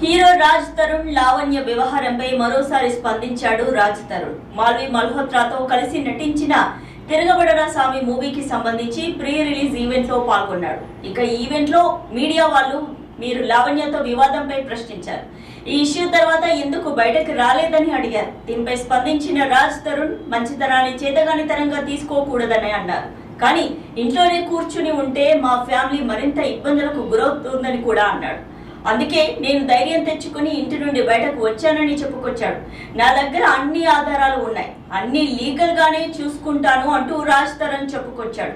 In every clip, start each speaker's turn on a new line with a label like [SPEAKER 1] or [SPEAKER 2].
[SPEAKER 1] Hero Raj Tarun Lavanya వ్యవహారంపై మరోసారి స్పందించాడు రాజ్ తరుణ్. మాల్వి మల్హోత్రాతో కలిసి నటించిన తిరగబడన స్వామి మూవీకి సంబంధించి ప్రీ రిలీజ్ ఈవెంట్ లో పాల్గొన్నాడు. ఇక ఈ ఈవెంట్ లో మీడియా వాళ్ళు మీరు లావణ్యతో వివాదంపై ప్రశ్నించారు. ఈ ఇష్యూ తర్వాత ఎందుకు బయటకు రాలేదని అడిగారు. దీనిపై స్పందించిన రాజ్ తరుణ్ మంచితనాన్ని చేతగానితనంగా తీసుకోకూడదని అన్నారు. కానీ ఇంట్లోనే కూర్చుని ఉంటే మా ఫ్యామిలీ మరింత ఇబ్బందులకు గురవుతుందని కూడా అన్నాడు. అందుకే నేను ధైర్యం తెచ్చుకుని ఇంటి నుండి బయటకు వచ్చానని చెప్పుకొచ్చాడు. నా దగ్గర అన్ని ఆధారాలు ఉన్నాయి, అన్ని లీగల్ గానే చూసుకుంటాను అంటూ రాజ్ తరుణ్ చెప్పుకొచ్చాడు.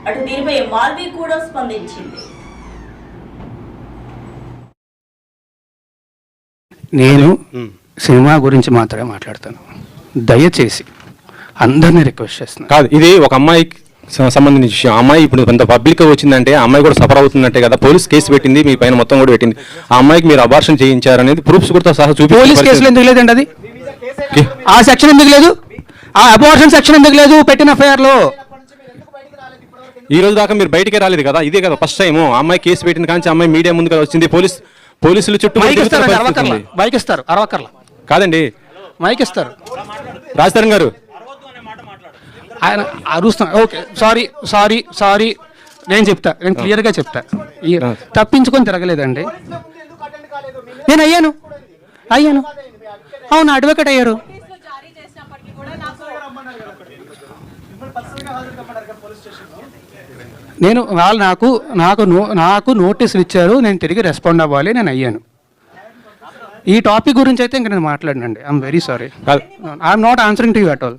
[SPEAKER 1] అటు దీనిపై మాల్వి కూడా స్పందించింది.
[SPEAKER 2] నేను సినిమా గురించి మాత్రమే మాట్లాడతాను. దయచేసి అందరినీ రిక్వెస్ట్ చేస్తున్నాను.
[SPEAKER 3] కాదు, ఇది ఒక అమ్మాయికి సంబంధించిన విషయం. అమ్మాయి ఇప్పుడు కొంత పబ్లిక్ వచ్చిందంటే ఆ అమ్మాయి కూడా సఫర్ అవుతున్నట్టే కదా. పోలీస్ కేసు పెట్టింది, మీ పైన మొత్తం కూడా పెట్టింది. ఆ అమ్మాయికి మీరు అబార్షన్ చేయించారనేది ప్రూఫ్స్ కూడా సహా చూపి.
[SPEAKER 2] పోలీస్ కేసులు ఎందుకు లేదండి? అది ఆ సెక్షన్ ఎందుకు లేదు? ఆ అబార్షన్ సెక్షన్ ఎందుకు లేదు పెట్టిన ఎఫ్ఐఆర్ లో?
[SPEAKER 3] ఈ రోజు దాకా మీరు బయటికే రాలేదు కదా. ఇదే కదా ఫస్ట్ టైం అమ్మాయి కేసు పెట్టింది. కానీ అమ్మాయి మీడియా ముందుగా వచ్చింది. పోలీసులు చుట్టూ
[SPEAKER 2] మైక్ ఇస్తారు. అరవకర్ల
[SPEAKER 3] కాదండి,
[SPEAKER 2] మైక్ ఇస్తారు.
[SPEAKER 3] రాజ్ తరుణ్ గారు
[SPEAKER 2] ఆయన అరుస్తున్నారు. ఓకే, సారీ నేను చెప్తా, నేను క్లియర్గా చెప్తా. తప్పించుకొని తిరగలేదండి. నేను అయ్యాను. అవును, అడ్వకేట్ అయ్యారు. నేను వాళ్ళు నాకు నోటీసులు ఇచ్చారు, నేను తిరిగి రెస్పాండ్ అవ్వాలి, నేను అయ్యాను. ఈ టాపిక్ గురించి అయితే ఇంక నేను మాట్లాడినండి. I'm very sorry. I'm not answering to you at all.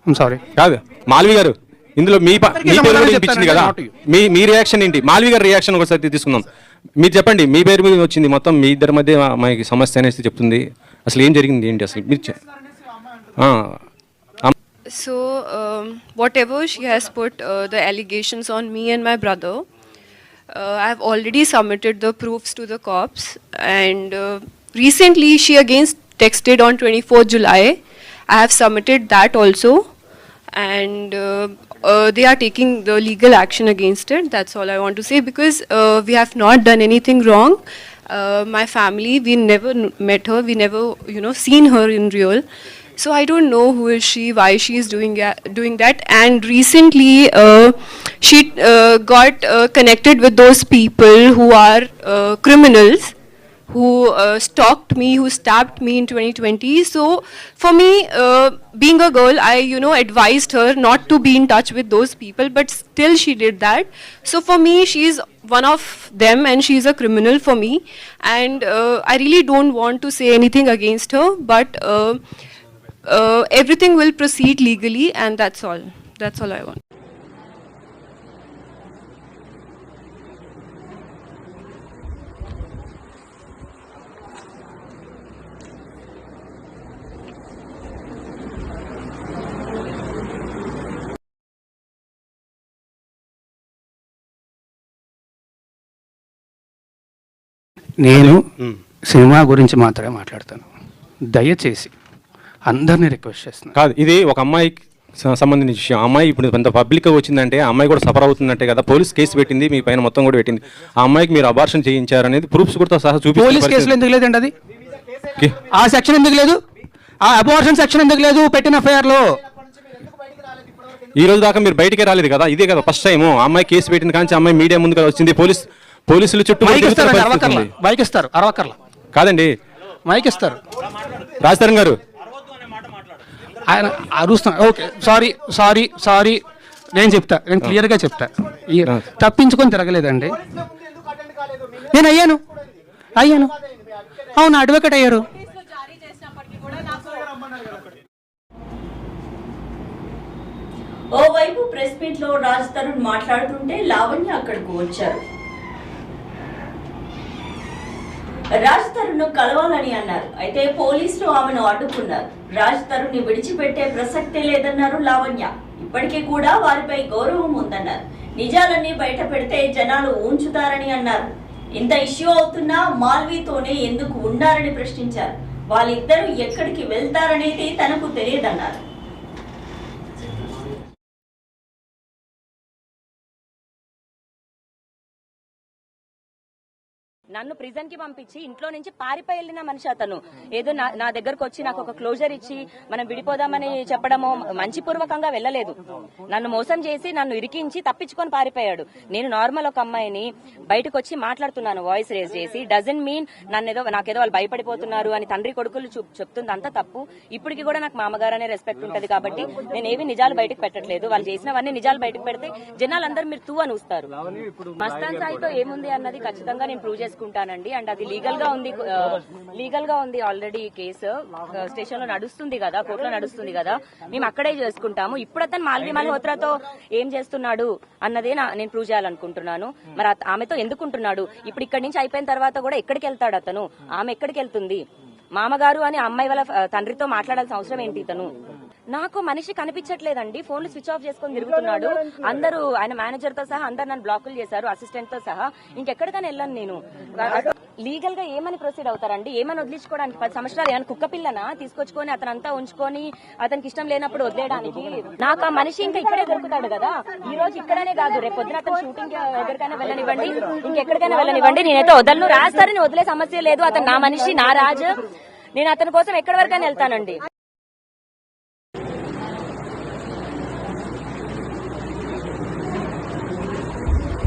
[SPEAKER 2] I'm sorry.
[SPEAKER 3] కాదు మాల్వి గారు, ఇందులో మీ పేరు కూడా వినిపించింది కదా. మీ రియాక్షన్ ఏంటి? మాల్వి గారి రియాక్షన్ ఒకసారి తీసుకుందాం. మీరు చెప్పండి, మీ పేరు మీద వచ్చింది, మొత్తం మీ ఇద్దరి మధ్య మనకి సమస్య అనేసి చెప్తుంది. అసలు ఏం జరిగింది ఏంటి అసలు మీరు?
[SPEAKER 4] So, whatever she has put the allegations on me and my brother, I have already submitted the proofs to the cops, and recently she again texted on 24th July. I have submitted that also, and they are taking the legal action against it. That's all I want to say, because we have not done anything wrong. My family, we never met her, we never seen her in real. So I don't know who is she, why she is doing that. And recently she got connected with those people who are criminals, who stalked me, who stabbed me in 2020. So for me, being a girl, I advised her not to be in touch with those people, but still she did that. So for me, she is one of them, and she is a criminal for me. And I really don't want to say anything against her, but everything will proceed legally, and that's all I want.
[SPEAKER 2] నేను cinema గురించి మాత్రమే మాట్లాడతాను. దయచేసి అందరినీ request చేస్తున్నాను.
[SPEAKER 3] కాదు, ఇది ఒక అమ్మాయికి సంబంధించిన విషయం. అమ్మాయి ఇప్పుడు కొంత పబ్లిక్ వచ్చిందంటే ఆ అమ్మాయి కూడా సఫర్ అవుతున్నట్టే కదా. పోలీస్ కేసు పెట్టింది, మీ పైన మొత్తం కూడా పెట్టింది. ఆ అమ్మాయికి మీరు అబార్షన్ చేయించారనేది ప్రూఫ్స్ కూడా సహా చూపి.
[SPEAKER 2] పోలీస్ కేసులు ఎందుకు లేదండి? అది ఆ సెక్షన్ ఎందుకు లేదు? ఆ అబార్షన్ సెక్షన్ ఎందుకు లేదు పెట్టిన ఎఫ్ఐఆర్ లో?
[SPEAKER 3] ఈ రోజు దాకా మీరు బయటికే రాలేదు కదా. ఇదే కదా ఫస్ట్ టైం అమ్మాయి కేసు పెట్టింది. కానీ అమ్మాయి మీడియా ముందుగా వచ్చింది. పోలీసులు చుట్టూ
[SPEAKER 2] మైక్ ఇస్తారు. అరవకర్ల
[SPEAKER 3] కాదండి,
[SPEAKER 2] మైక్ ఇస్తారు.
[SPEAKER 3] రాజ్ తరుణ్ గారు
[SPEAKER 2] ఆయన అరుస్తున్నారు. ఓకే, సారీ నేను చెప్తా, నేను క్లియర్గా చెప్తా. తప్పించుకొని తిరగలేదండి. నేను అయ్యాను. అవును, అడ్వకేట్ అయ్యారు.
[SPEAKER 1] ఓవైపు ప్రెస్ మీట్ లో రాజ్ తరుణ్ మాట్లాడుతుంటే లావణ్య అక్కడకు వచ్చారు. రాజ్ తరుణ్ కలవాలని అన్నారు. అయితే పోలీసులు ఆమెను అడ్డుకున్నారు. రాజ్ తరుణ్ ని విడిచిపెట్టే ప్రసక్తే లేదన్నారు లావణ్య. ఇప్పటికీ కూడా వారిపై గౌరవం ఉందన్నారు. నిజాలన్నీ బయట పెడితే జనాలు ఉంచుతారని అన్నారు. ఇంత ఇష్యూ అవుతున్నా మాల్వీతోనే ఎందుకు ఉన్నారని ప్రశ్నించారు. వాళ్ళిద్దరూ ఎక్కడికి వెళ్తారనేది తనకు తెలియదన్నారు.
[SPEAKER 5] నన్ను ప్రిజన్ కి పంపించి ఇంట్లో నుంచి పారిపోయి వెళ్ళిన మనిషి అతను. ఏదో నా దగ్గరకు వచ్చి నాకు ఒక క్లోజర్ ఇచ్చి మనం విడిపోదామని చెప్పడమో మంచి పూర్వకంగా వెళ్ళలేదు. నన్ను మోసం చేసి నన్ను ఇరికించి తప్పించుకొని పారిపోయాడు. నేను నార్మల్ ఒక అమ్మాయిని బయటకు వచ్చి మాట్లాడుతున్నాను వాయిస్ రేజ్ చేసి, డజన్ మీన్ నాకేదో వాళ్ళు భయపడిపోతున్నారు అని తండ్రి కొడుకులు చెప్తుంది, అంతా తప్పు. ఇప్పటికి కూడా నాకు మామగారు అనే రెస్పెక్ట్ ఉంటది కాబట్టి నేను ఏవి నిజాలు బయటకు పెట్టట్లేదు. వాళ్ళు చేసినవన్నీ నిజాలు బయటకు పెడితే జనాలందరూ మీరు తూ అని ఊస్తారు. మస్తాన్ సాయితో ఏముంది అన్నది ఖచ్చితంగా నేను ప్రూవ్ చేసుకుంటానండి. అండ్ అది లీగల్ గా ఉంది ఆల్రెడీ. కేసు స్టేషన్ లో నడుస్తుంది కదా, కోర్టులో నడుస్తుంది కదా, మేము అక్కడే చేసుకుంటాము. ఇప్పుడు అతను మాల్వి మల్హోత్రాతో ఏం చేస్తున్నాడు అన్నదే నేను ప్రూవ్ చేయాలనుకుంటున్నాను. మరి ఆమెతో ఎందుకుంటున్నాడు? ఇప్పుడు ఇక్కడి నుంచి అయిపోయిన తర్వాత కూడా ఎక్కడికి వెళ్తాడు అతను? ఆమె ఎక్కడికి వెళ్తుంది? మామగారు అని అమ్మాయి వాళ్ళ తండ్రితో మాట్లాడాల్సిన అవసరం ఏంటి ఇతను? నాకు మనిషి కనిపించట్లేదండి. ఫోన్లు స్విచ్ ఆఫ్ చేసుకొని తిరుగుతున్నాడు. అందరూ ఆయన మేనేజర్ తో సహా అందరు నన్ను బ్లాకులు చేశారు, అసిస్టెంట్ తో సహా. ఇంకెక్కడికైనా వెళ్ళను నేను. లీగల్ గా ఏమని ప్రొసీడ్ అవుతారండి? ఏమని వదిలించుకోవడానికి 10 సంవత్సరాలు ఏమైనా కుక్క పిల్లనా తీసుకొచ్చుకొని అతనంతా ఉంచుకొని అతనికి ఇష్టం లేనప్పుడు వదిలేయడానికి? నాకు ఆ మనిషి ఇంకా ఇక్కడే దొరుకుతాడు కదా. ఈ రోజు ఇక్కడనే కాదు, రేపు పొద్దున అతను షూటింగ్ ఎక్కడికైనా వెళ్ళనివ్వండి, ఇంకెక్కడికైనా వెళ్ళనివ్వండి, నేనైతే వదలను. రాజుతారని వదిలే సమస్య లేదు. అతను నా మనిషి, నా రాజు. నేను అతని కోసం ఎక్కడి వరకైనా వెళ్తానండి.